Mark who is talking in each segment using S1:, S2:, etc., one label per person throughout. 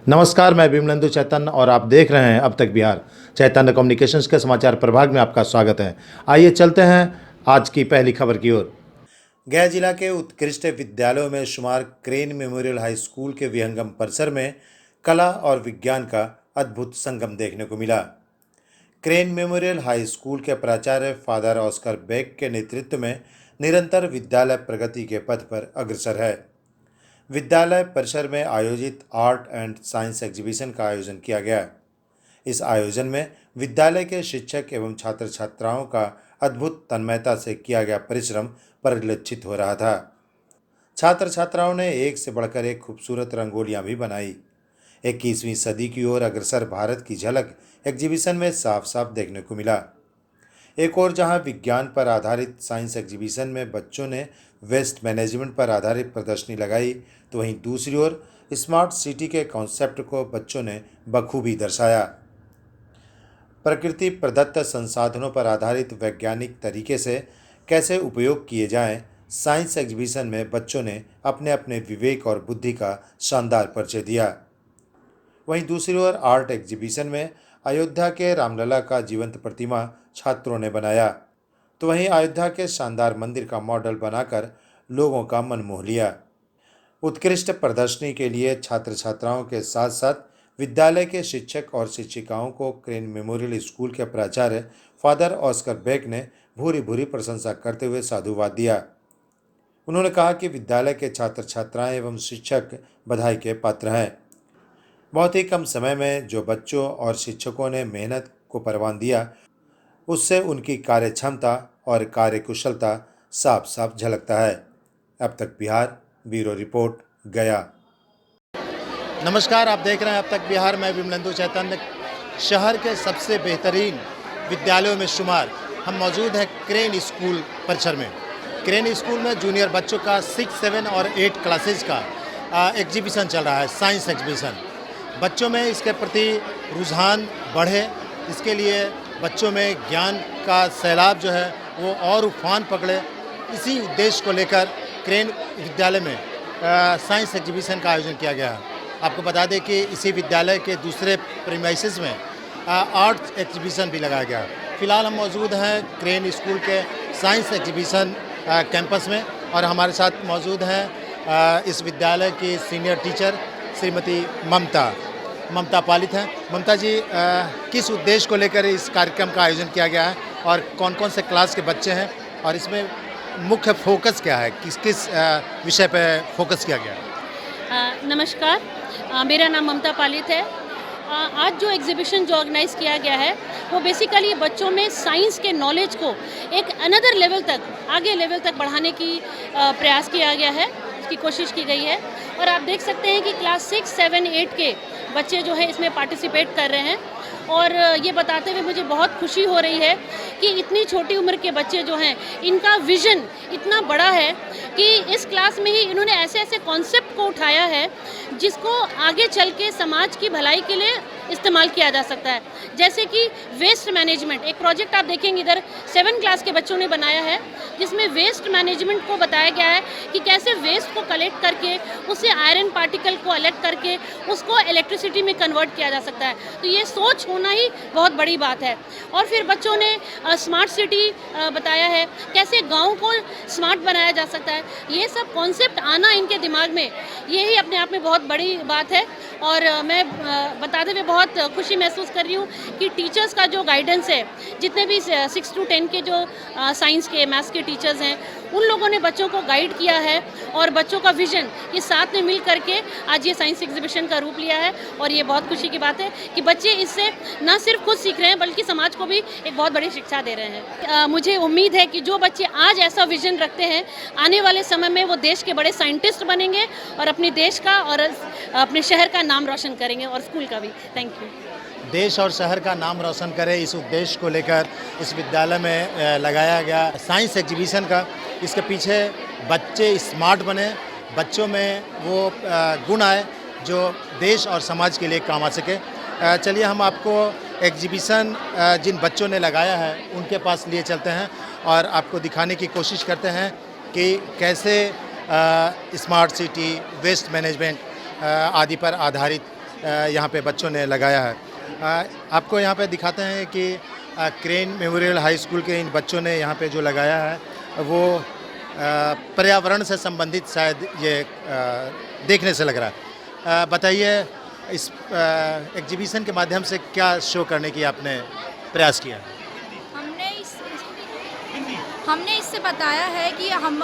S1: नमस्कार, मैं विमलेंदु चैतन्य और आप देख रहे हैं अब तक बिहार। चैतन्य कम्युनिकेशंस के समाचार प्रभाग में आपका स्वागत है। आइए चलते हैं आज की पहली खबर की ओर। गया जिला के उत्कृष्ट विद्यालयों में शुमार क्रेन मेमोरियल हाई स्कूल के विहंगम परिसर में कला और विज्ञान का अद्भुत संगम देखने को मिला। क्रेन मेमोरियल हाई स्कूल के प्राचार्य फादर ऑस्कर बेक के नेतृत्व में निरंतर विद्यालय प्रगति के पथ पर अग्रसर है। विद्यालय परिसर में आयोजित आर्ट एंड साइंस एग्जीबिशन का आयोजन किया गया। इस आयोजन में विद्यालय के शिक्षक एवं छात्र छात्राओं का अद्भुत तन्मयता से किया गया परिश्रम परिलक्षित हो रहा था। छात्र छात्राओं ने एक से बढ़कर एक खूबसूरत रंगोलियां भी बनाई। 21वीं सदी की ओर अग्रसर भारत की झलक एग्जीबिशन में साफ साफ देखने को मिला। एक और जहां विज्ञान पर आधारित साइंस एग्जीबिशन में बच्चों ने वेस्ट मैनेजमेंट पर आधारित प्रदर्शनी लगाई, तो वहीं दूसरी ओर स्मार्ट सिटी के कॉन्सेप्ट को बच्चों ने बखूबी दर्शाया। प्रकृति प्रदत्त संसाधनों पर आधारित वैज्ञानिक तरीके से कैसे उपयोग किए जाएं, साइंस एग्जीबिशन में बच्चों ने अपने अपने विवेक और बुद्धि का शानदार परिचय दिया। वहीं दूसरी ओर आर्ट एग्जीबिशन में अयोध्या के रामलला का जीवंत प्रतिमा छात्रों ने बनाया, तो वहीं अयोध्या के शानदार मंदिर का मॉडल बनाकर लोगों का मन मोह लिया। उत्कृष्ट प्रदर्शनी के लिए छात्र छात्राओं के साथ साथ विद्यालय के शिक्षक और शिक्षिकाओं को क्रेन मेमोरियल स्कूल के प्राचार्य फादर ऑस्कर बेक ने भूरी भूरी प्रशंसा करते हुए साधुवाद दिया। उन्होंने कहा कि विद्यालय के छात्र छात्राएं एवं शिक्षक बधाई के पात्र हैं। बहुत ही कम समय में जो बच्चों और शिक्षकों ने मेहनत को परवान दिया, उससे उनकी कार्य क्षमता और कार्यकुशलता साफ साफ झलकता है। अब तक बिहार ब्यूरो रिपोर्ट, गया। नमस्कार, आप देख रहे हैं अब तक बिहार। मैं विमलेंदु चैतन्य। शहर के सबसे बेहतरीन विद्यालयों में शुमार हम मौजूद हैं क्रेन स्कूल परिसर में। क्रेन स्कूल में जूनियर बच्चों का 6, 7 और 8 क्लासेज का एग्जीबिशन चल रहा है, साइंस एग्जीबिशन। बच्चों में इसके प्रति रुझान बढ़े, इसके लिए बच्चों में ज्ञान का सैलाब जो है वो और उफान पकड़े, इसी उद्देश्य को लेकर क्रेन विद्यालय में साइंस एग्जीबिशन का आयोजन किया गया है। आपको बता दें कि इसी विद्यालय के दूसरे प्रीमाइसेस में आर्ट एग्जीबिशन भी लगाया गया है। फिलहाल हम मौजूद हैं क्रेन स्कूल के साइंस एग्जीबिशन कैंपस में और हमारे साथ मौजूद हैं इस विद्यालय की सीनियर टीचर श्रीमती ममता पालित हैं। ममता जी, किस उद्देश्य को लेकर इस कार्यक्रम का आयोजन किया गया है और कौन कौन से क्लास के बच्चे हैं और इसमें मुख्य फोकस क्या है, किस किस विषय पर फोकस किया गया है?
S2: नमस्कार, मेरा नाम ममता पालित है। आज जो एग्जीबिशन जो ऑर्गेनाइज़ किया गया है वो बेसिकली बच्चों में साइंस के नॉलेज को एक अनदर लेवल तक, आगे लेवल तक बढ़ाने की प्रयास किया गया है, उसकी कोशिश की गई है। और आप देख सकते हैं कि क्लास 6, 7, 8 के बच्चे जो है इसमें पार्टिसिपेट कर रहे हैं। और ये बताते हुए मुझे बहुत खुशी हो रही है कि इतनी छोटी उम्र के बच्चे जो हैं इनका विज़न इतना बड़ा है कि इस क्लास में ही इन्होंने ऐसे ऐसे कॉन्सेप्ट को उठाया है जिसको आगे चल के समाज की भलाई के लिए इस्तेमाल किया जा सकता है। जैसे कि वेस्ट मैनेजमेंट, एक प्रोजेक्ट आप देखेंगे इधर 7 क्लास के बच्चों ने बनाया है, जिसमें वेस्ट मैनेजमेंट को बताया गया है कि कैसे वेस्ट को कलेक्ट करके उससे आयरन पार्टिकल को अलग करके उसको इलेक्ट्रिसिटी में कन्वर्ट किया जा सकता है। तो ये सोच होना ही बहुत बड़ी बात है। और फिर बच्चों ने स्मार्ट सिटी बताया है, कैसे गाँव को स्मार्ट बनाया जा सकता है। ये सब कॉन्सेप्ट आना इनके दिमाग में, यही अपने आप में बहुत बड़ी बात है। और मैं बताते हुए बहुत खुशी महसूस कर रही हूँ कि टीचर्स का जो गाइडेंस है, जितने भी 6 to 10 के जो साइंस के, मैथ्स के टीचर्स हैं, उन लोगों ने बच्चों को गाइड किया है और बच्चों का विजन ये साथ में मिल करके आज ये साइंस एग्जीबिशन का रूप लिया है। और ये बहुत खुशी की बात है कि बच्चे इससे ना सिर्फ खुद सीख रहे हैं बल्कि समाज को भी एक बहुत बड़ी शिक्षा दे रहे हैं। मुझे उम्मीद है कि जो बच्चे आज ऐसा विजन रखते हैं, आने वाले समय में वो देश के बड़े साइंटिस्ट बनेंगे और अपने देश का और अपने शहर का नाम रोशन करेंगे और स्कूल का भी। Thank you.
S1: देश और शहर का नाम रोशन करे, इस उद्देश्य को लेकर इस विद्यालय में लगाया गया साइंस एग्जीबिशन का। इसके पीछे बच्चे स्मार्ट बने, बच्चों में वो गुण आए जो देश और समाज के लिए काम आ सके। चलिए हम आपको एग्जीबिशन जिन बच्चों ने लगाया है उनके पास लिए चलते हैं और आपको दिखाने की कोशिश करते हैं कि कैसे स्मार्ट सिटी, वेस्ट मैनेजमेंट आदि पर आधारित यहाँ पे बच्चों ने लगाया है। आपको यहाँ पे दिखाते हैं कि क्रेन मेमोरियल हाई स्कूल के इन बच्चों ने यहाँ पे जो लगाया है वो पर्यावरण से संबंधित शायद ये देखने से लग रहा है। बताइए इस एग्जीबिशन के माध्यम से क्या शो करने की आपने प्रयास किया?
S3: हमने इससे बताया है कि हम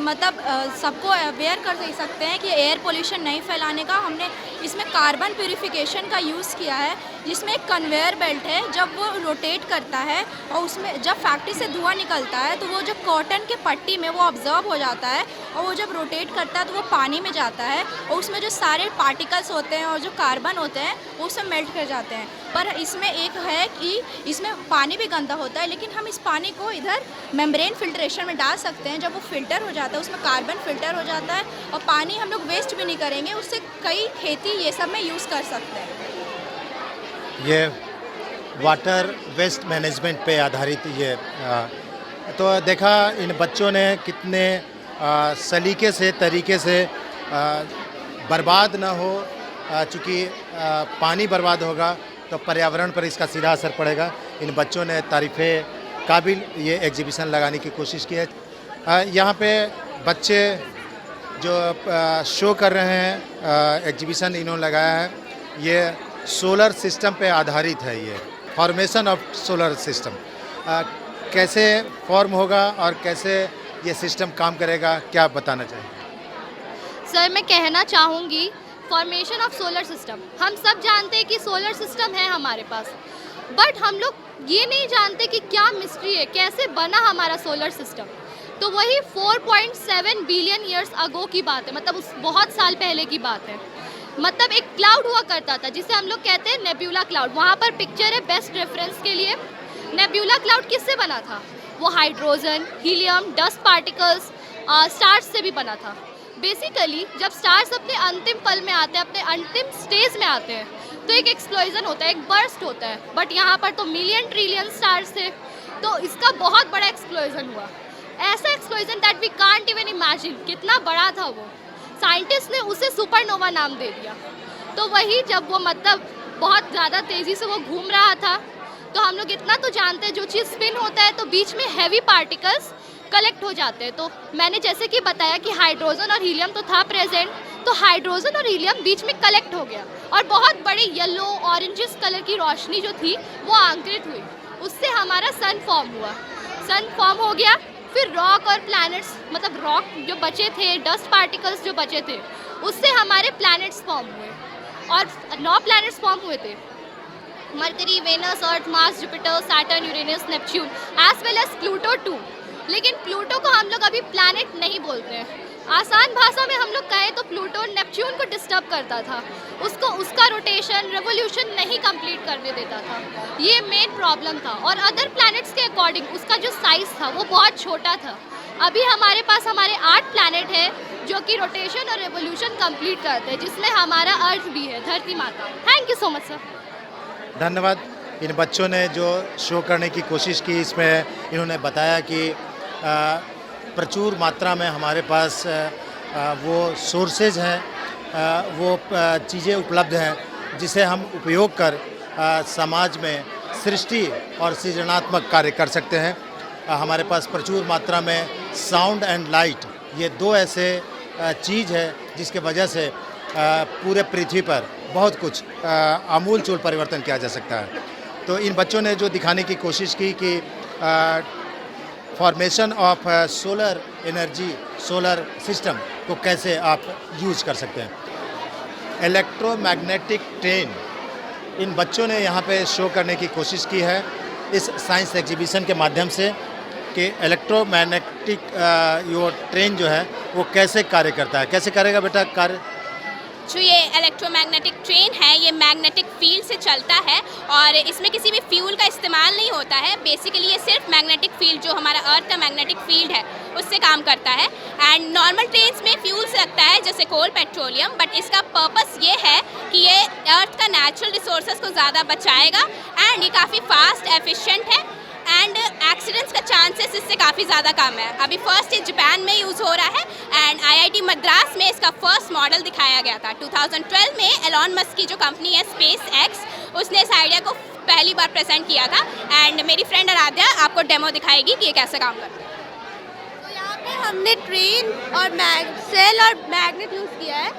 S3: मतलब सबको अवेयर कर दे सकते हैं कि एयर पोल्यूशन नहीं फैलाने का। हमने इसमें कार्बन प्यूरिफिकेशन का यूज़ किया है, जिसमें एक कन्वेयर बेल्ट है। जब वो रोटेट करता है और उसमें जब फैक्ट्री से धुआं निकलता है तो वो जो कॉटन के पट्टी में वो ऑब्जर्व हो जाता है और वो जब रोटेट करता है तो वो पानी में जाता है और उसमें जो सारे पार्टिकल्स होते हैं और जो कार्बन होते हैं वो उसमें मेल्ट कर जाते हैं। पर इसमें एक है कि इसमें पानी भी गंदा होता है, लेकिन हम इस पानी को इधर मेम्ब्रेन फिल्ट्रेशन में डाल सकते हैं। जब वो फिल्टर हो जाता है उसमें कार्बन फिल्टर हो जाता है और पानी हम लोग वेस्ट भी नहीं करेंगे, उससे कई खेती ये सब में यूज़ कर सकते हैं।
S1: ये वाटर वेस्ट मैनेजमेंट पे आधारित ये तो देखा इन बच्चों ने कितने सलीके से तरीके से बर्बाद ना हो, चूँकि पानी बर्बाद होगा तो पर्यावरण पर इसका सीधा असर पड़ेगा। इन बच्चों ने तारीफ़े काबिल ये एग्जीबिशन लगाने की कोशिश की है। यहाँ पे बच्चे जो शो कर रहे हैं, एग्जीबिशन इन्होंने लगाया है, ये सोलर सिस्टम पे आधारित है। ये फॉर्मेशन ऑफ सोलर सिस्टम कैसे फॉर्म होगा और कैसे ये सिस्टम काम करेगा, क्या आप बताना चाहेंगे?
S4: सर, मैं कहना चाहूँगी फॉर्मेशन ऑफ सोलर सिस्टम, हम सब जानते हैं कि सोलर सिस्टम है हमारे पास, बट हम लोग ये नहीं जानते कि क्या मिस्ट्री है, कैसे बना हमारा सोलर सिस्टम। तो वही 4.7 बिलियन ईयर्स अगो की बात है, मतलब उस बहुत साल पहले की बात है। मतलब एक क्लाउड हुआ करता था जिसे हम लोग कहते हैं नेब्यूला क्लाउड। वहाँ पर पिक्चर है बेस्ट रेफरेंस के लिए। नेब्यूला क्लाउड किससे बना था? वो hydrogen, helium, dust particles, stars से भी बना था। बेसिकली जब स्टार्स अपने अंतिम पल में आते हैं, अपने अंतिम स्टेज में आते हैं, तो एक एक्सप्लोजन होता है, एक बर्स्ट होता है। बट यहाँ पर तो मिलियन ट्रिलियन स्टार्स थे, तो इसका बहुत बड़ा एक्सप्लोजन हुआ। ऐसा explosion that we can't even imagine. कितना बड़ा था वो, साइंटिस्ट ने उसे सुपरनोवा नाम दे दिया। तो वही जब वो मतलब बहुत ज़्यादा तेज़ी से वो घूम रहा था, तो हम लोग इतना तो जानते हैं जो चीज़ स्पिन होता है तो बीच में हैवी पार्टिकल्स कलेक्ट हो जाते हैं। तो मैंने जैसे कि बताया कि हाइड्रोजन और हीलियम तो था प्रेजेंट, तो हाइड्रोजन और हीलियम बीच में कलेक्ट हो गया और बहुत बड़ी येलो ऑरेंजिस कलर की रोशनी जो थी वो अंकुरित हुई। उससे हमारा सन फॉर्म हुआ। सन फॉर्म हो गया, फिर रॉक और प्लैनेट्स, मतलब रॉक जो बचे थे, डस्ट पार्टिकल्स जो बचे थे, उससे हमारे प्लैनेट्स फॉर्म हुए और 9 प्लैनेट्स फॉर्म हुए थे। Mercury, Venus, Earth, Mars, Jupiter, Saturn, Uranus, Neptune as well as Pluto too. लेकिन प्लूटो को हम लोग अभी प्लैनेट नहीं बोलते हैं। आसान भाषा में हम लोग कहें तो प्लूटो नेपच्यून को डिस्टर्ब करता था, उसको उसका रोटेशन रेवोल्यूशन नहीं कंप्लीट करने देता था। ये मेन प्रॉब्लम था। और अदर प्लैनेट्स के अकॉर्डिंग उसका जो साइज़ था वो बहुत छोटा था। अभी हमारे पास हमारे 8 प्लैनेट है जो कि रोटेशन और रेवोल्यूशन कंप्लीट करते हैं, जिसमें हमारा अर्थ भी है, धरती माता। Thank you so much sir.
S1: धन्यवाद। इन बच्चों ने जो शो करने की कोशिश की, इसमें इन्होंने बताया कि प्रचुर मात्रा में हमारे पास वो सोर्सेज हैं, वो चीज़ें उपलब्ध हैं जिसे हम उपयोग कर समाज में सृष्टि और सृजनात्मक कार्य कर सकते हैं। हमारे पास प्रचुर मात्रा में साउंड एंड लाइट, ये 2 ऐसे चीज़ है जिसके वजह से पूरे पृथ्वी पर बहुत कुछ आमूलचूल परिवर्तन किया जा सकता है। तो इन बच्चों ने जो दिखाने की कोशिश की कि formation of solar energy, solar system को कैसे आप यूज कर सकते हैं। इलेक्ट्रोमैग्नेटिक ट्रेन इन बच्चों ने यहाँ पे शो करने की कोशिश की है इस साइंस एग्जीबिशन के माध्यम से कि इलेक्ट्रोमैग्नेटिक यो ट्रेन जो है वो कैसे कार्य करता है। कैसे करेगा बेटा कार्य?
S5: जो ये इलेक्ट्रोमैग्नेटिक ट्रेन है, ये मैग्नेटिक फील्ड से चलता है और इसमें किसी भी फ्यूल का इस्तेमाल नहीं होता है। बेसिकली ये सिर्फ मैग्नेटिक फील्ड, जो हमारा अर्थ का मैग्नेटिक फील्ड है, उससे काम करता है। एंड नॉर्मल ट्रेन्स में फ्यूल्स लगता है जैसे कोल, पेट्रोलियम, बट इसका पर्पस ये है कि ये अर्थ का नेचुरल रिसोर्सेज को ज़्यादा बचाएगा एंड ये काफ़ी फास्ट, एफिशिएंट है एंड एक्सीडेंट्स का चांसेस इससे काफ़ी ज़्यादा कम है। अभी फर्स्ट ये जापान में यूज़ हो रहा है एंड आईआईटी मद्रास में इसका फर्स्ट मॉडल दिखाया गया था 2012 में। एलॉन मस्क की जो कंपनी है स्पेस एक्स, उसने इस आइडिया को पहली बार प्रेजेंट किया था एंड मेरी फ्रेंड आराध्या आपको डेमो दिखाएगी कि ये कैसे काम करता है।
S4: तो यहाँ पे हमने ट्रेन और सेल और मैग्नेट यूज़ किया है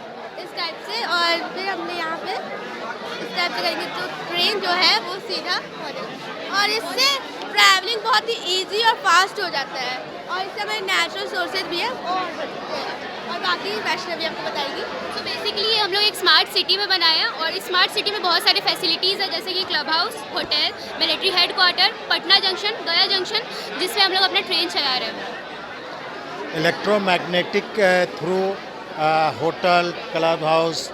S4: इस टाइप से, और फिर हमने यहाँ पे इस टाइप से करेंगे तो ट्रेन जो है वो सीधा हो जाएगा, और इससे ट्रैवलिंग बहुत ही इजी और फास्ट हो जाता है, और इससे हमारे नेचुरल सोर्सेज भी है और बाकी वैष्णवी आपको बताएगी।
S6: तो बेसिकली हम लोग एक स्मार्ट सिटी में बनाया, और स्मार्ट सिटी में बहुत सारी फैसिलिटीज़ है, जैसे कि club house, hotel, military headquarter, Patna junction, गया जंक्शन, जिसमें हम लोग अपना ट्रेन चला रहे हैं।
S1: Electromagnetic through hotel, club house,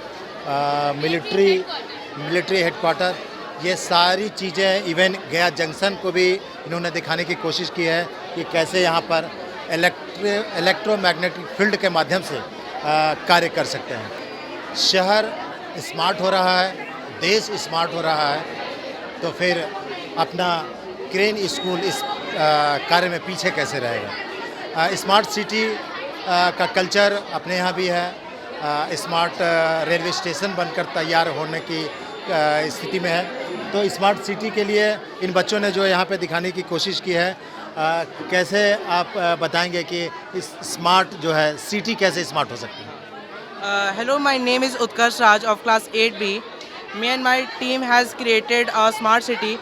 S1: military headquarter, ये सारी चीज़ें इवन गया जंक्शन को भी इन्होंने दिखाने की कोशिश की है कि कैसे यहाँ पर इलेक्ट्रोमैग्नेटिक फील्ड के माध्यम से कार्य कर सकते हैं। शहर स्मार्ट हो रहा है, देश स्मार्ट हो रहा है, तो फिर अपना क्रेन स्कूल इस कार्य में पीछे कैसे रहेगा। स्मार्ट सिटी का कल्चर अपने यहाँ भी है। स्मार्ट रेलवे स्टेशन बनकर तैयार होने की स्थिति में है। तो स्मार्ट सिटी के लिए इन बच्चों ने जो यहाँ पे दिखाने की कोशिश की है, कैसे आप बताएंगे कि इस स्मार्ट जो है सिटी कैसे स्मार्ट हो सकती है।
S7: Hello, my name is Utkarsh Raj of class 8B. Me and my team has created a smart city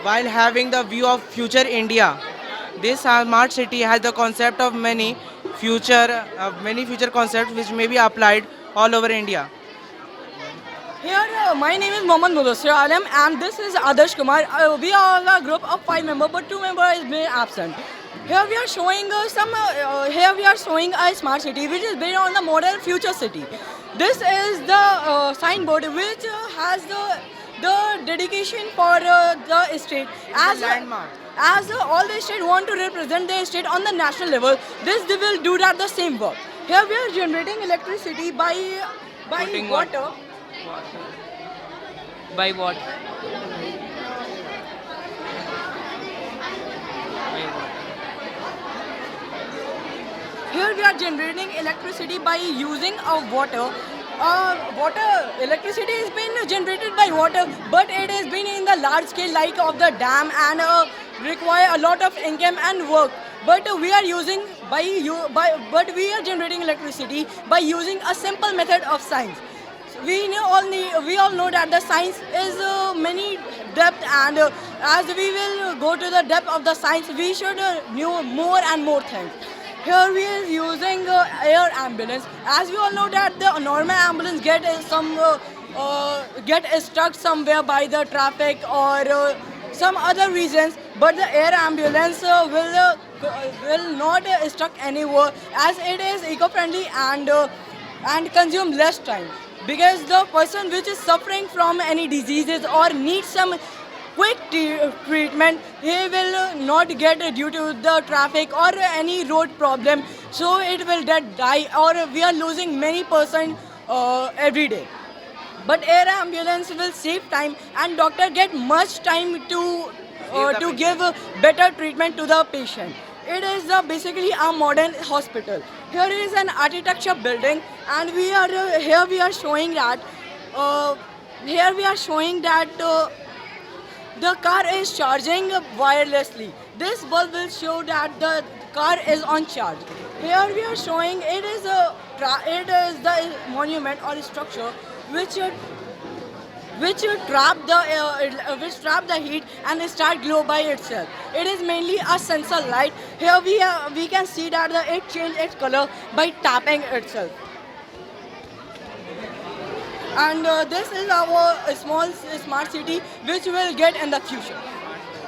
S7: while having the view of future India. This smart city has the concept of many future concepts which may be applied all over India.
S8: Here, my name is Mohammad Mudassir Alam and this is Adarsh Kumar. We are a group of 5 members, but 2 members have been absent. Here we are showing a smart city which is built on the model future city. This is the signboard which has the dedication for the state as
S7: landmark.
S8: As all the state want to represent their state on the national level. They will do that the same work. Here we are generating electricity by
S7: Putting
S8: water.
S7: By what?
S8: Here we are generating electricity by using water. Electricity has been generated by water, but it has been in the large scale like of the dam and require a lot of income and work. But we are generating electricity by using a simple method of science. We all know that the science is many depth, and as we will go to the depth of the science, we should know more and more things. Here we are using air ambulance. As we all know that the normal ambulance get stuck somewhere by the traffic or some other reasons, but the air ambulance will not stuck anywhere, as it is eco-friendly and consume less time. Because the person which is suffering from any diseases or needs some quick treatment, he will not get due to the traffic or any road problem, so it will die, or we are losing many person every day. But air ambulance will save time, and doctor get much time to give better treatment to the patient. It is basically a modern hospital. Here is an architecture building, and here we are showing that the car is charging wirelessly. This bulb will show that the car is on charge. Here we are showing it is the monument or structure which trap the heat and start glow by itself. It is mainly a sensor light. Here we can see that it change its color by tapping itself. And this is our small smart city which will get in the future.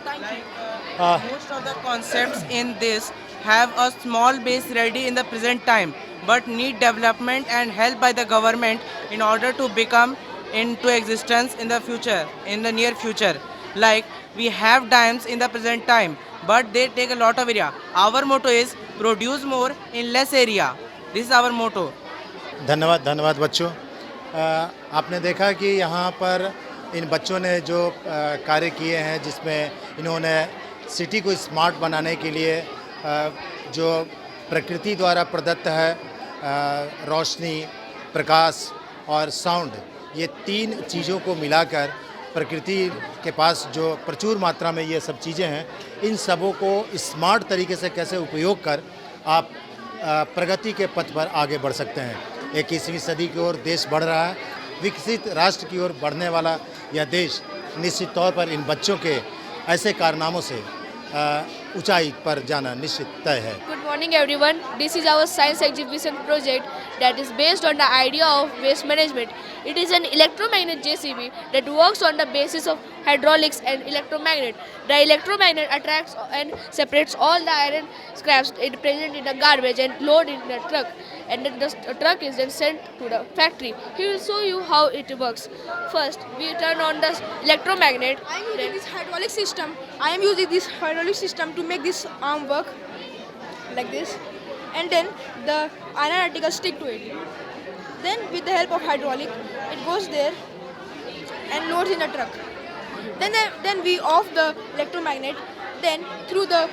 S8: Thank you.
S7: Most of the concepts in this have a small base ready in the present time, but need development and help by the government in order to become into existence in the future, in the near future. Like we have dams in the present time, but they take a lot of area. Our motto is produce more in less area. This is our motto.
S1: धन्यवाद बच्चों। आपने देखा कि यहाँ पर इन बच्चों ने जो कार्य किए हैं, जिसमें इन्होंने सिटी को स्मार्ट बनाने के लिए जो प्रकृति द्वारा प्रदत्त है रोशनी, प्रकाश और साउंड, ये 3 चीज़ों को मिलाकर प्रकृति के पास जो प्रचुर मात्रा में ये सब चीज़ें हैं, इन सबों को स्मार्ट तरीके से कैसे उपयोग कर आप प्रगति के पथ पर आगे बढ़ सकते हैं। 21वीं सदी की ओर देश बढ़ रहा है, विकसित राष्ट्र की ओर बढ़ने वाला यह देश निश्चित तौर पर इन बच्चों के ऐसे कारनामों से ऊंचाई पर जाना निश्चित तय है।
S9: Good morning everyone. This is our science exhibition project that is based on the idea of waste management. It is an electromagnet JCB that works on the basis of hydraulics and electromagnet. The electromagnet attracts and separates all the iron scraps present in the garbage and load in the truck, and then the truck is then sent to the factory. He will show you how it works. First, we turn on the electromagnet.
S3: I am using this hydraulic system. I am using this hydraulic system to make this arm work like this, and then the iron articles stick to it. Then with the help of hydraulic, it goes there and loads in the truck. Then we off the electromagnet. Then through the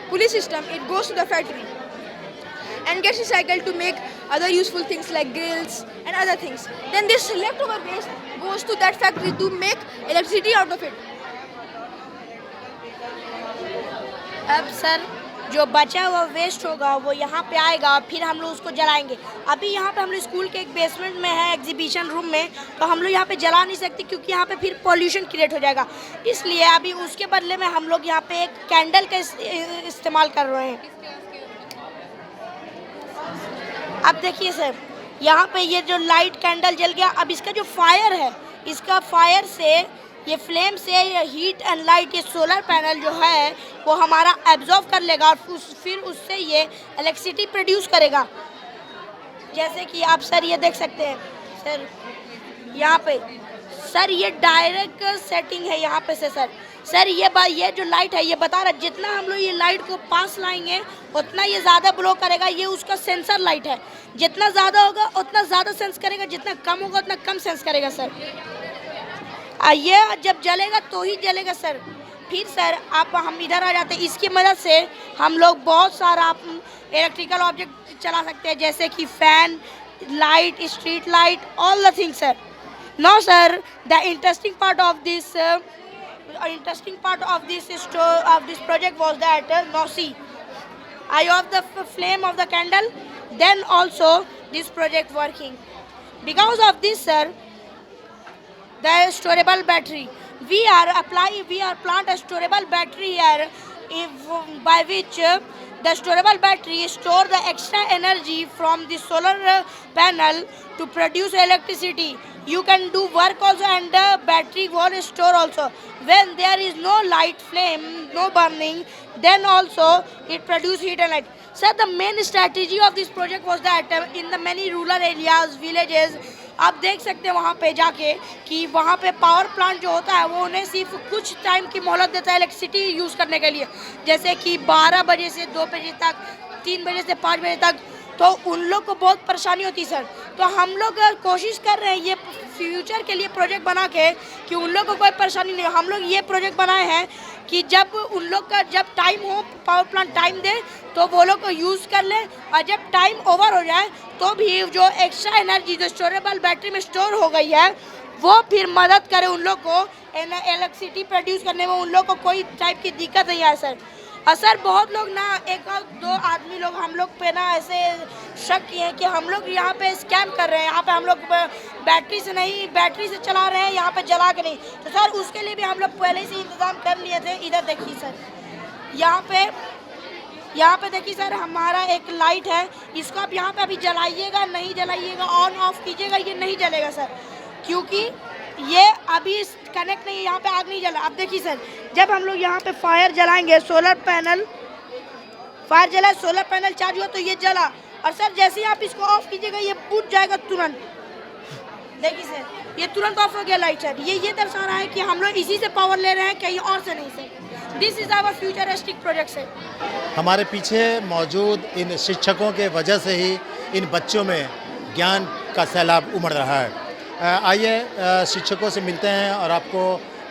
S3: pulley system, it goes to the factory and gets recycled to make other useful things like grills and other things. Then this leftover waste goes to that factory to make electricity out of it.
S10: अब sir जो बचा हुआ waste होगा वो यहाँ पे आएगा, फिर हम लोग उसको जलाएंगे। अभी यहाँ पे हम लोग स्कूल के एक बेसमेंट में है, एग्जीबिशन रूम में, तो हम लोग यहाँ पे जला नहीं सकते क्योंकि यहाँ पे फिर पॉल्यूशन क्रिएट हो जाएगा। इसलिए अभी उसके बदले में हम लोग यहाँ पे एक कैंडल का इस्तेमाल कर रहे हैं। अब देखिए सर, यहाँ पे ये जो लाइट कैंडल जल गया, अब इसका जो फायर है, इसका फायर से, ये फ्लेम से हीट एंड लाइट, ये सोलर पैनल जो है वो हमारा एब्जॉर्ब कर लेगा और फिर उससे ये इलेक्ट्रिसिटी प्रोड्यूस करेगा। जैसे कि आप सर ये देख सकते हैं सर, यहाँ पे सर ये डायरेक्ट सेटिंग है यहाँ पे से सर ये जो लाइट है ये बता रहा है जितना हम लोग ये लाइट को पास लाएंगे उतना ये ज़्यादा ब्लो करेगा। ये उसका सेंसर लाइट है, जितना ज़्यादा होगा उतना ज़्यादा सेंस करेगा, जितना कम होगा उतना कम सेंस करेगा सर। ये जब जलेगा तो ही जलेगा सर। फिर सर हम इधर आ जाते हैं, इसकी मदद से हम लोग बहुत सारा इलेक्ट्रिकल ऑब्जेक्ट चला सकते हैं, जैसे कि fan, light, street light, all the things sir. Now sir the interesting part of this project was that now see, I off the flame of the candle, then also this project working. Because of this sir, the storable battery, we are plant a storable battery here, by which the storable battery store the extra energy from the solar panel to produce electricity. You can do work also, and the battery will store also. When there is no light flame, no burning, then also it produce heat and light. Sir, the main strategy of this project was that in the many rural areas, villages, आप देख सकते हैं वहाँ पे जाके कि वहाँ पे पावर प्लांट जो होता है वो उन्हें सिर्फ कुछ टाइम की मोहलत देता है इलेक्ट्रिसिटी यूज़ करने के लिए, जैसे कि 12 बजे से 2 बजे तक, 3 बजे से 5 बजे तक, तो उन लोग को बहुत परेशानी होती है सर। तो हम लोग कोशिश कर रहे हैं ये फ्यूचर के लिए प्रोजेक्ट बना के कि उन लोग को कोई परेशानी नहीं हो। हम लोग ये प्रोजेक्ट बनाए हैं कि जब उन लोग का जब टाइम हो, पावर प्लांट टाइम दे तो वो लोग को यूज़ कर ले, और जब टाइम ओवर हो जाए तो भी जो एक्स्ट्रा एनर्जी जो स्टोरेबल बैटरी में स्टोर हो गई है वो फिर मदद करे उन लोग को इलेक्ट्रिसिटी प्रोड्यूस करने में। उन लोग को कोई टाइप की दिक्कत नहीं है सर। और सर बहुत लोग ना, 1-2 आदमी लोग हम लोग पे ना ऐसे शक किए हैं कि हम लोग यहाँ पे स्कैम कर रहे हैं, यहाँ पे हम लोग बैटरी से चला रहे हैं, यहाँ पे जला के नहीं। तो सर उसके लिए भी हम लोग पहले से इंतज़ाम कर लिए थे। इधर देखिए सर, यहाँ पे देखिए सर, हमारा एक लाइट है, इसको आप यहाँ पे अभी जलाइएगा, नहीं जलाइएगा, ऑन ऑफ कीजिएगा, ये नहीं जलेगा सर, क्योंकि ये अभी कनेक्ट नहीं है, यहाँ पे आग नहीं जला। अब देखिए सर, जब हम लोग यहाँ पे फायर जलाएंगे, सोलर पैनल चार्ज हुआ तो ये जला, और सर जैसे ही आप इसको ऑफ कीजिएगा ये बुझ जाएगा तुरंत। देखिए सर, ये तुरंत ऑफ हो गया लाइट सर। ये दर्शा रहा है कि हम लोग इसी से पावर ले रहे हैं, कहीं और से नहीं sir. This is our futuristic project sir.
S1: हमारे पीछे मौजूद इन शिक्षकों के वजह से ही इन बच्चों में ज्ञान का सैलाब उमड़ रहा है। आइए शिक्षकों से मिलते हैं और आपको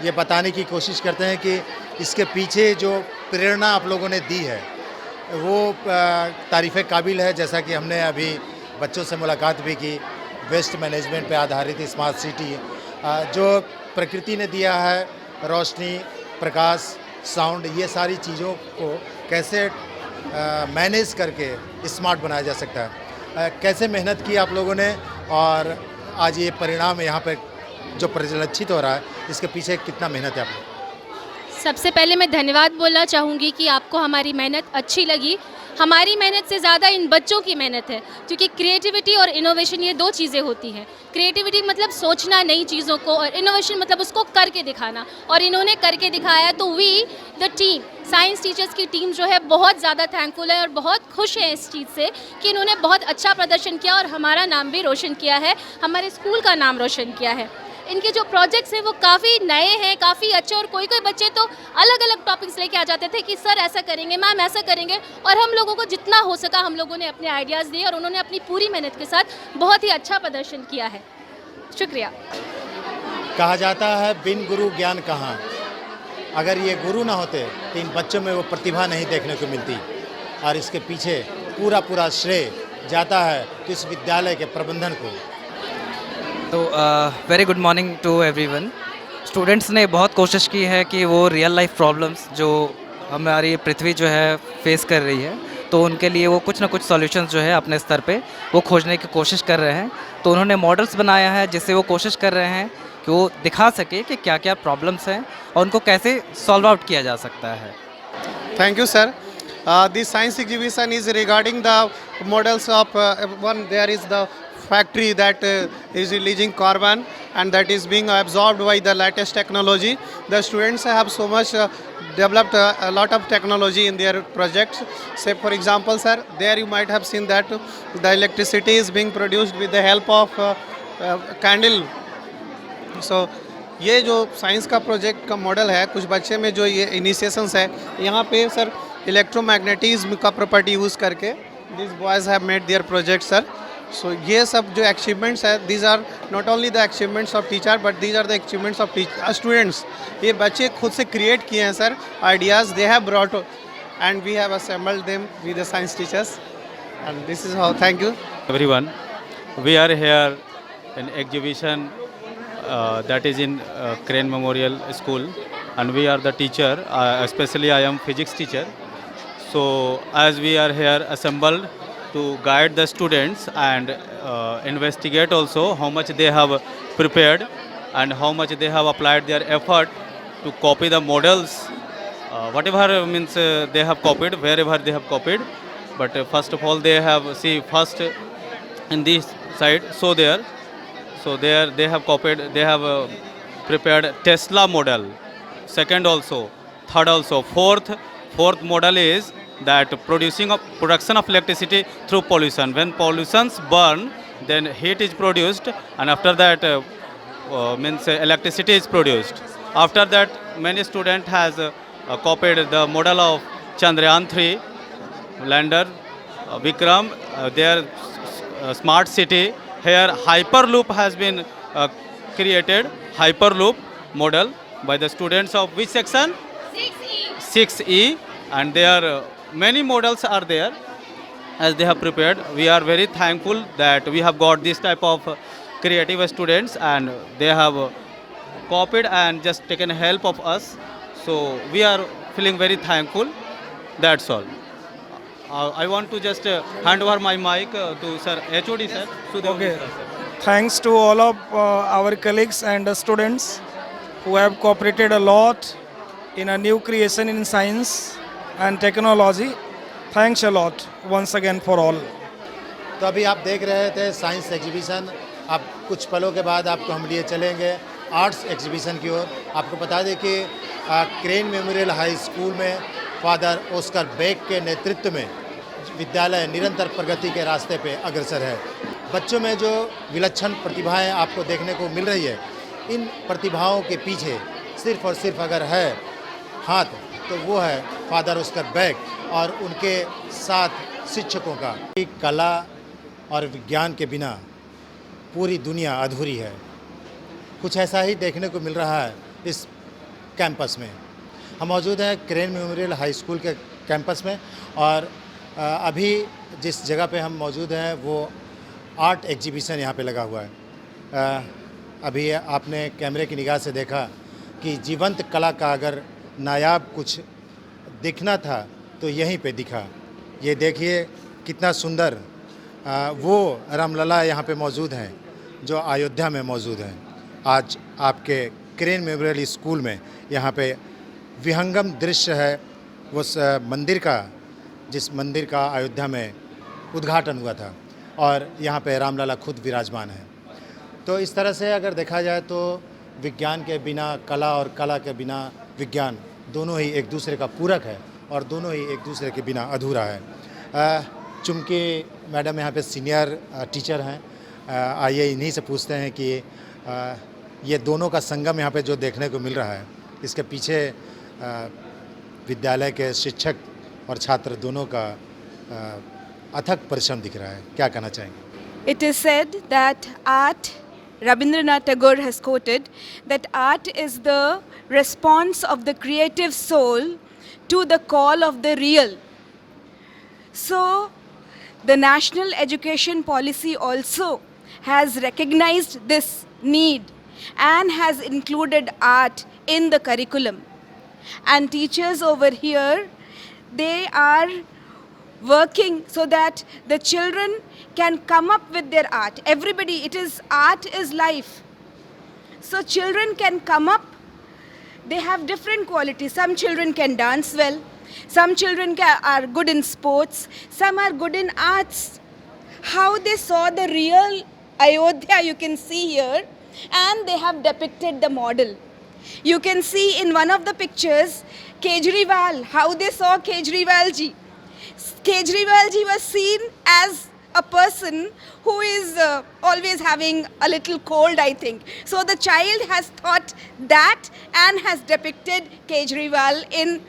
S1: ये बताने की कोशिश करते हैं कि इसके पीछे जो प्रेरणा आप लोगों ने दी है वो तारीफ़ काबिल है। जैसा कि हमने अभी बच्चों से मुलाकात भी की, वेस्ट मैनेजमेंट पे आधारित स्मार्ट सिटी जो प्रकृति ने दिया है, रोशनी, प्रकाश, साउंड, ये सारी चीज़ों को कैसे मैनेज करके स्मार्ट बनाया जा सकता है। कैसे मेहनत की आप लोगों ने और आज ये परिणाम यहाँ पे जो परिलक्षित हो रहा है, इसके पीछे कितना मेहनत है आप लोग?
S6: सबसे पहले मैं धन्यवाद बोलना चाहूँगी कि आपको हमारी मेहनत अच्छी लगी। हमारी मेहनत से ज़्यादा इन बच्चों की मेहनत है, क्योंकि क्रिएटिविटी और इनोवेशन ये दो चीज़ें होती हैं। क्रिएटिविटी मतलब सोचना नई चीज़ों को, और इनोवेशन मतलब उसको करके दिखाना, और इन्होंने करके दिखाया। तो we the team, science teachers की टीम जो है बहुत ज़्यादा थैंकफुल है और बहुत खुश है इस चीज़ से कि इन्होंने बहुत अच्छा प्रदर्शन किया और हमारा नाम भी रोशन किया है, हमारे स्कूल का नाम रोशन किया है। इनके जो प्रोजेक्ट्स हैं वो काफ़ी नए हैं, काफ़ी अच्छे, और कोई बच्चे तो अलग अलग टॉपिक्स लेके आ जाते थे कि सर ऐसा करेंगे, मैम ऐसा करेंगे, और हम लोगों को जितना हो सका हम लोगों ने अपने आइडियाज़ दिए और उन्होंने अपनी पूरी मेहनत के साथ बहुत ही अच्छा प्रदर्शन किया है। शुक्रिया।
S1: कहा जाता है बिन गुरु ज्ञान कहाँ। अगर ये गुरु ना होते तो इन बच्चों में वो प्रतिभा नहीं देखने को मिलती, और इसके पीछे पूरा श्रेय जाता है किस विद्यालय के प्रबंधन को।
S11: तो very good morning to everyone. Students ने बहुत कोशिश की है कि वो रियल लाइफ प्रॉब्लम्स जो हमारी पृथ्वी जो है फेस कर रही है, तो उनके लिए वो कुछ ना कुछ सॉल्यूशंस जो है अपने स्तर पे वो खोजने की कोशिश कर रहे हैं। तो उन्होंने मॉडल्स बनाया है जिससे वो कोशिश कर रहे हैं कि वो दिखा सके कि क्या क्या प्रॉब्लम्स हैं और उनको कैसे सॉल्व आउट किया जा सकता है।
S12: Thank you, sir. This science exhibition is regarding the models of one. There is the factory that is releasing carbon and that is being absorbed by the latest technology. The students have so much developed a lot of technology in their projects. Say for example, sir, there you might have seen that the electricity is being produced with the help of candle. So ये जो science का project का model है, कुछ बच्चे में जो ये इनिशिएशंस है, यहाँ पे सर इलेक्ट्रोमैग्नेटिज्म का प्रॉपर्टी यूज़ करके this boys have made their project sir. So ये सब जो अचीवमेंट्स है, these are not only the achievements of teacher but these are the achievements of students. ये बच्चे खुद से क्रिएट किए हैं sir ideas, they have brought and we have assembled them with the science teachers and this is how. Thank you
S13: everyone. We are here in exhibition that is in Crane Memorial School, and we are the teacher, especially I am physics teacher. So as we are here assembled to guide the students and investigate also how much they have prepared and how much they have applied their effort to copy the models, whatever means they have copied, wherever they have copied. But first of all they have, see, first in this side, so there they have copied, they have prepared Tesla model, second also, third also, fourth model is that production of electricity through pollution. When pollutions burn, then heat is produced, and after that means electricity is produced. After that many student has copied the model of Chandrayaan 3 lander, Vikram, their smart city. Here Hyperloop has been created, Hyperloop model by the students of which section? 6E, and there many models are there as they have prepared. We are very thankful that we have got this type of creative students and they have copied and just taken help of us. So we are feeling very thankful. That's all. I want to just hand over my mic to Sir HOD Sir.
S14: Okay. Thanks to all of our colleagues and students who have cooperated a lot in a new creation in science and technology. Thanks a lot once again for all.
S1: तो अभी आप देख रहे थे science exhibition. अब कुछ पलों के बाद आपको हम लिए चलेंगे आर्ट्स एग्जीबिशन की ओर। आपको बता दें कि क्रेन मेमोरियल हाई स्कूल में फादर ऑस्कर बेक के नेतृत्व में विद्यालय निरंतर प्रगति के रास्ते पे अग्रसर है। बच्चों में जो विलक्षण प्रतिभाएं आपको देखने को मिल रही है, इन प्रतिभाओं के पीछे सिर्फ और सिर्फ अगर है हाथ तो वो है फादर ऑस्कर बेक और उनके साथ शिक्षकों का। कला और विज्ञान के बिना पूरी दुनिया अधूरी है। कुछ ऐसा ही देखने को मिल रहा है इस कैंपस में। हम मौजूद हैं क्रेन मेमोरियल हाई स्कूल के कैंपस में और अभी जिस जगह पे हम मौजूद हैं वो आर्ट एग्जीबिशन यहाँ पे लगा हुआ है। अभी आपने कैमरे की निगाह से देखा कि जीवंत कला का अगर नायाब कुछ दिखना था तो यहीं पे दिखा। ये देखिए कितना सुंदर वो रामलला यहाँ पे मौजूद हैं जो अयोध्या में मौजूद हैं। आज आपके क्रेन मेमोरियल स्कूल में यहाँ पे विहंगम दृश्य है उस मंदिर का जिस मंदिर का अयोध्या में उद्घाटन हुआ था और यहाँ पे रामलला खुद विराजमान है। तो इस तरह से अगर देखा जाए तो विज्ञान के बिना कला और कला के बिना विज्ञान दोनों ही एक दूसरे का पूरक है और दोनों ही एक दूसरे के बिना अधूरा है। चूँकि मैडम यहाँ पे सीनियर टीचर हैं, आइए इन्हीं से पूछते हैं कि ये दोनों का संगम यहाँ पे जो देखने को मिल रहा है इसके पीछे विद्यालय के शिक्षक और छात्र दोनों का अथक परिश्रम दिख रहा है। क्या कहना चाहेंगे?
S15: It is said that art, Rabindranath Tagore has quoted, that art is the response of the creative soul to the call of the real. So, the National Education Policy also has recognized this need and has included art in the curriculum. And teachers over here, they are working so that the children can come up with their art. Everybody, art is life. So children can come up, they have different qualities. Some children can dance well, some children are good in sports, some are good in arts. How they saw the real Ayodhya you can see here, and they have depicted the model. You can see in one of the pictures Kejriwal, how they saw Kejriwal ji. Kejriwal ji was seen as a person who is always having a little cold, I think. So the child has thought that and has depicted Kejriwal in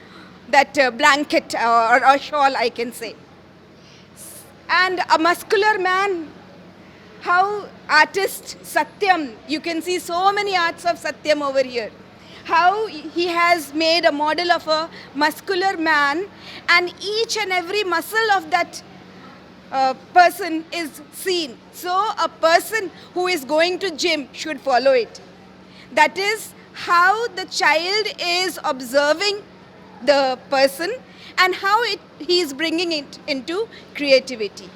S15: that blanket or a shawl, I can say. And a muscular man, how artist Satyam, you can see so many arts of Satyam over here. How he has made a model of a muscular man, and each and every muscle of that person is seen. So a person who is going to gym should follow it. That is how the child is observing the person and how he is bringing it into creativity.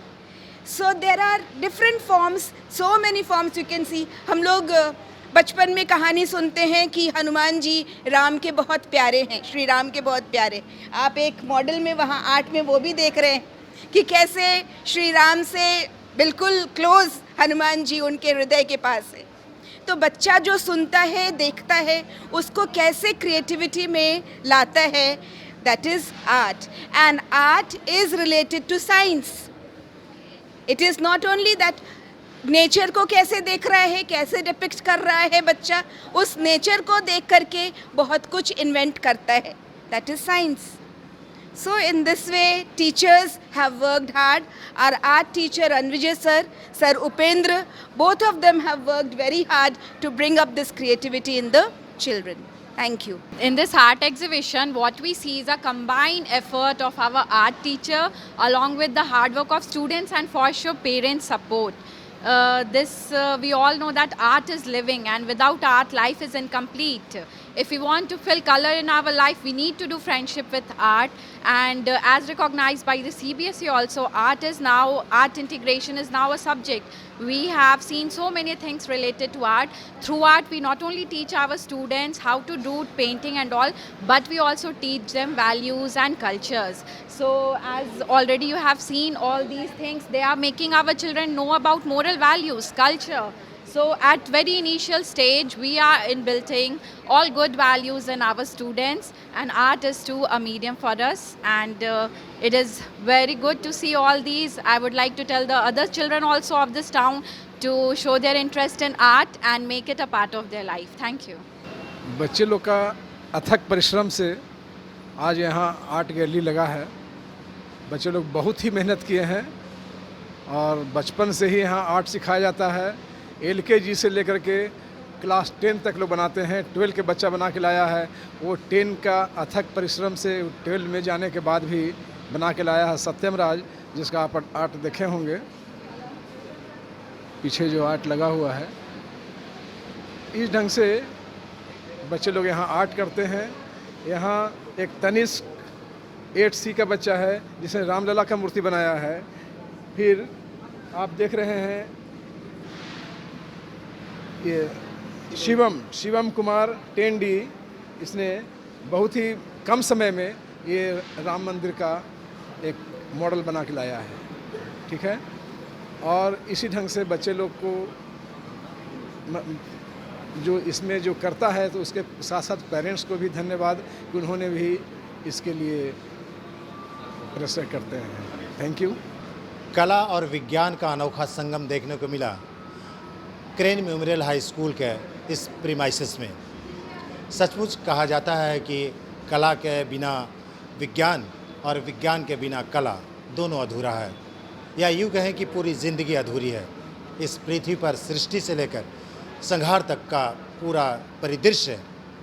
S15: So there are different forms, so many forms you can see. हम लोग बचपन में कहानी सुनते हैं कि हनुमान जी राम के बहुत प्यारे हैं, श्री राम के बहुत प्यारे। आप एक मॉडल में वहाँ आर्ट में वो भी देख रहे हैं कि कैसे श्री राम से बिल्कुल क्लोज हनुमान जी उनके हृदय के पास है। तो बच्चा जो सुनता है, देखता है, उसको कैसे क्रिएटिविटी में लाता है, that is art. And art is related to science. It is not only that nature को कैसे देख रहा है, कैसे डिपिक्ट कर रहा है बच्चा, उस नेचर को देख करके बहुत कुछ इन्वेंट करता है, that is science. So in this way, teachers have worked hard. Our art teacher Anvijay sir, Sir Upendra, both of them have worked very hard to bring up this creativity in the children. Thank you.
S16: In this art exhibition, what we see is a combined effort of our art teacher along with the hard work of students and for sure parents' support. We all know that art is living, and without art, life is incomplete. If we want to feel color in our life, we need to do friendship with art. And as recognized by the CBSE also, art integration is now a subject. We have seen so many things related to art. Through art, we not only teach our students how to do painting and all, but we also teach them values and cultures. So as already you have seen all these things, they are making our children know about moral values, culture. So at very initial stage, we are inbuilding all good values in our students, and art is too a medium for us, and it is very good to see all these. I would like to tell the other children also of this town to show their interest in art and make it a part of their life. Thank you.
S17: बच्चे लोग का अथक परिश्रम से आज यहाँ art gallery लगा है। बच्चे लोग बहुत ही मेहनत किए हैं और बचपन से ही यहाँ आर्ट सिखाया जाता है। LKG से लेकर के क्लास 10 तक लोग बनाते हैं, 12 के बच्चा बना के लाया है। वो 10 का अथक परिश्रम से 12 में जाने के बाद भी बना के लाया है सत्यम राज, जिसका आप आर्ट देखे होंगे, पीछे जो आर्ट लगा हुआ है। इस ढंग से बच्चे लोग यहाँ आर्ट करते हैं। यहाँ एक तनिष्क 8C का बच्चा है जिसने रामलला का मूर्ति बनाया है। फिर आप देख रहे हैं ये शिवम कुमार 10D, इसने बहुत ही कम समय में ये राम मंदिर का एक मॉडल बना के लाया है। ठीक है, और इसी ढंग से बच्चे लोग को जो इसमें जो करता है तो उसके साथ साथ पेरेंट्स को भी धन्यवाद कि उन्होंने भी इसके लिए प्रेशर करते हैं। Thank you.
S1: कला और विज्ञान का अनोखा संगम देखने को मिला क्रेन मेमोरियल हाई स्कूल के इस प्रीमाइसेस में। सचमुच कहा जाता है कि कला के बिना विज्ञान और विज्ञान के बिना कला दोनों अधूरा है, या यूँ कहें कि पूरी ज़िंदगी अधूरी है। इस पृथ्वी पर सृष्टि से लेकर संहार तक का पूरा परिदृश्य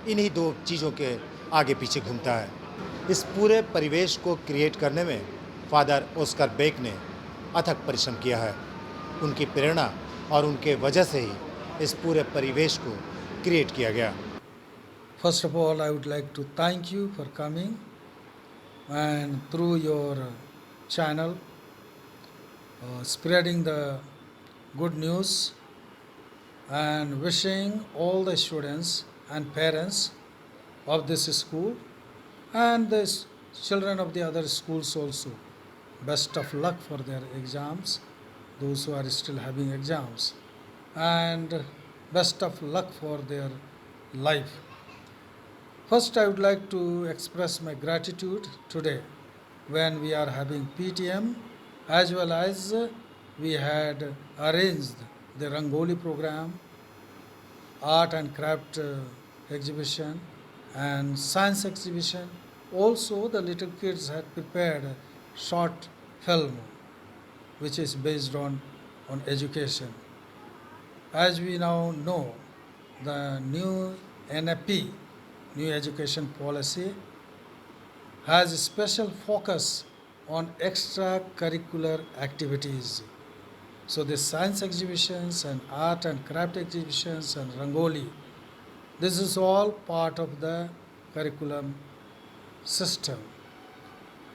S1: इन्हीं दो चीज़ों के आगे पीछे घूमता है। इस पूरे परिवेश को क्रिएट करने में फादर ऑस्कर बेक ने अथक परिश्रम किया है। उनकी प्रेरणा और उनके वजह से ही इस पूरे परिवेश को क्रिएट किया गया।
S18: First of all, I would like to thank you for coming and through your channel spreading the good news and wishing all the students and parents of this school and the children of the other schools also best of luck for their exams, those who are still having exams, and best of luck for their life. First, I would like to express my gratitude today when we are having PTM, as well as we had arranged the Rangoli program, art and craft exhibition, and science exhibition. Also, the little kids had prepared a short film which is based on education. As we now know, the new NAP, New Education Policy, has a special focus on extracurricular activities. So the science exhibitions and art and craft exhibitions and Rangoli, this is all part of the curriculum system.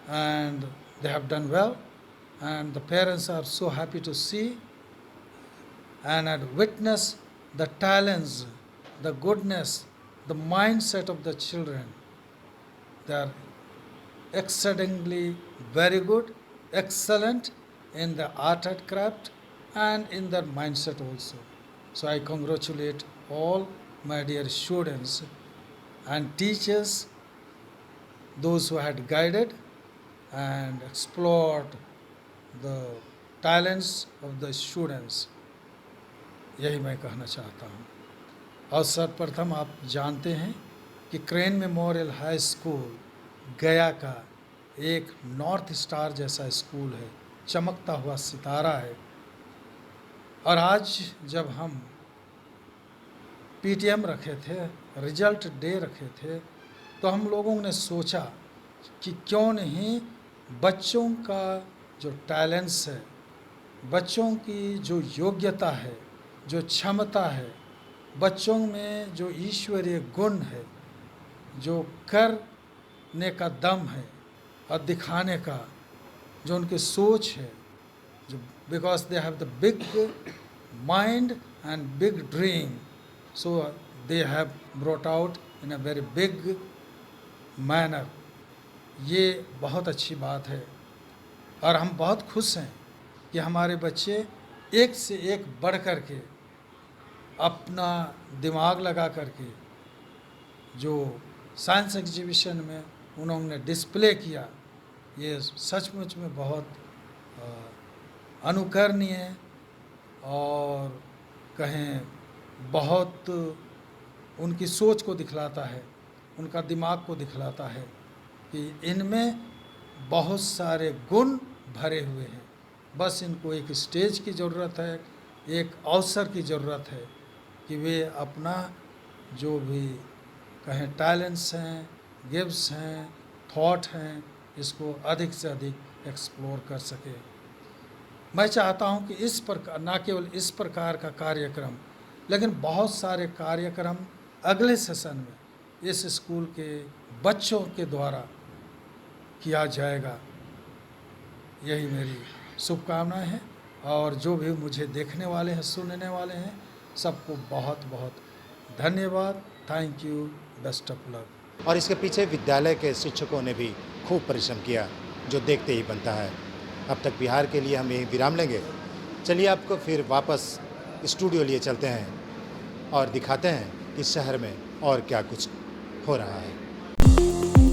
S18: And they have done well, and the parents are so happy to see and had witnessed the talents, the goodness, the mindset of the children. They are exceedingly very good, excellent in the art and craft and in their mindset also. So I congratulate all my dear students and teachers, those who had guided and explored the talents of the students. यही मैं कहना चाहता हूँ। और सर्वप्रथम आप जानते हैं कि क्रेन मेमोरियल हाई स्कूल गया का एक नॉर्थ स्टार जैसा स्कूल है, चमकता हुआ सितारा है। और आज जब हम PTM रखे थे, रिजल्ट डे रखे थे, तो हम लोगों ने सोचा कि क्यों नहीं बच्चों का जो टैलेंट्स है, बच्चों की जो योग्यता है, जो क्षमता है, बच्चों में जो ईश्वरीय गुण है, जो करने का दम है और दिखाने का जो उनकी सोच है, जो because they have the big mind and big dream, so they have brought out in a very big manner. ये बहुत अच्छी बात है और हम बहुत खुश हैं कि हमारे बच्चे एक से एक बढ़ कर के अपना दिमाग लगा करके जो साइंस एग्जीबिशन में उन्होंने डिस्प्ले किया, ये सचमुच में बहुत अनुकरणीय और कहें बहुत उनकी सोच को दिखलाता है, उनका दिमाग को दिखलाता है कि इनमें बहुत सारे गुण भरे हुए हैं। बस इनको एक स्टेज की ज़रूरत है, एक अवसर की ज़रूरत है कि वे अपना जो भी कहें टैलेंट्स हैं, गिफ्ट्स हैं, थॉट हैं, इसको अधिक से अधिक एक्सप्लोर कर सके। मैं चाहता हूं कि इस प्रकार, ना केवल इस प्रकार का कार्यक्रम, लेकिन बहुत सारे कार्यक्रम अगले सेशन में इस स्कूल के बच्चों के द्वारा किया जाएगा। यही मेरी शुभकामनाएं हैं और जो भी मुझे देखने वाले हैं, सुनने वाले हैं, सबको बहुत बहुत धन्यवाद। Thank you, best of luck.
S1: और इसके पीछे विद्यालय के शिक्षकों ने भी खूब परिश्रम किया, जो देखते ही बनता है। अब तक बिहार के लिए हम यही विराम लेंगे। चलिए आपको फिर वापस स्टूडियो लिए चलते हैं और दिखाते हैं कि शहर में और क्या कुछ हो रहा है।